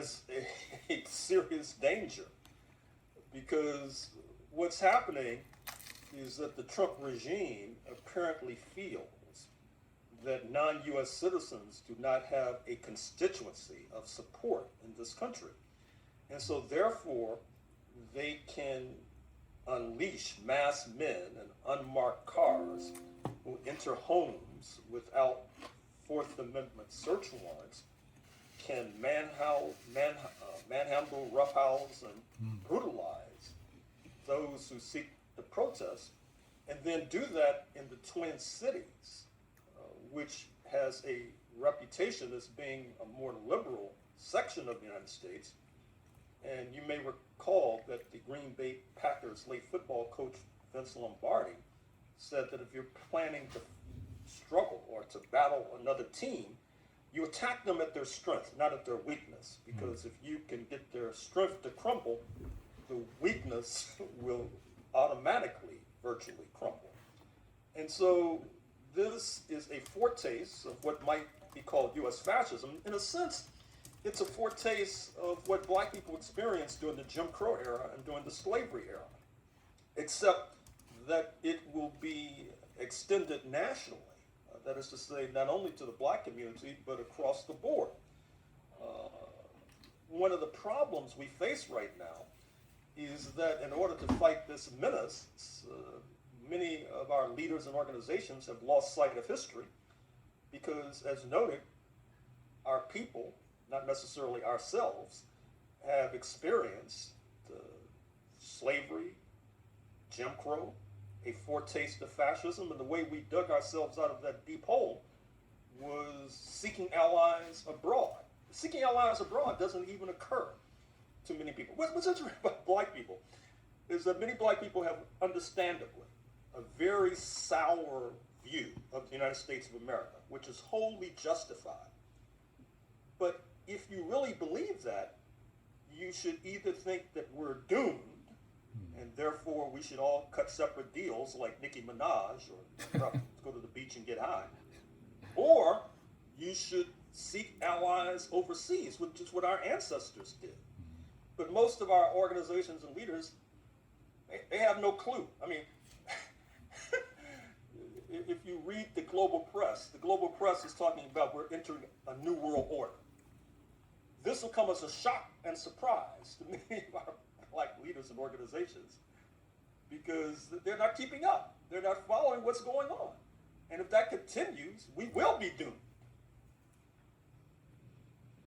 as a serious danger, because what's happening is that the Trump regime apparently feels that non-U.S. citizens do not have a constituency of support in this country. And so therefore, they can unleash mass men in unmarked cars who enter homes without Fourth Amendment search warrants, can manhandle, roughhouse, and brutalize those who seek to protest, and then do that in the Twin Cities, which has a reputation as being a more liberal section of the United States. And you may recall that the Green Bay Packers late football coach Vince Lombardi said that if you're planning to struggle or to battle another team, you attack them at their strength, not at their weakness. Because if you can get their strength to crumble, the weakness will automatically virtually crumble. And so this is a foretaste of what might be called U.S. fascism. In a sense, it's a foretaste of what black people experienced during the Jim Crow era and during the slavery era, except that it will be extended nationally. That is to say, not only to the black community, but across the board. One of the problems we face right now is that in order to fight this menace, many of our leaders and organizations have lost sight of history because, as noted, our people, not necessarily ourselves, have experienced slavery, Jim Crow, a foretaste of fascism, and the way we dug ourselves out of that deep hole was seeking allies abroad. Seeking allies abroad doesn't even occur to many people. What's interesting about black people is that many black people have, understandably, a very sour view of the United States of America, which is wholly justified. But if you really believe that, you should either think that we're doomed, and therefore we should all cut separate deals like Nicki Minaj, or go to the beach and get high, or you should seek allies overseas, which is what our ancestors did. But most of our organizations and leaders, they have no clue. I mean, if you read the global press is talking about we're entering a new world order. This will come as a shock and surprise to many of our black leaders and organizations because they're not keeping up. They're not following what's going on. And if that continues, we will be doomed.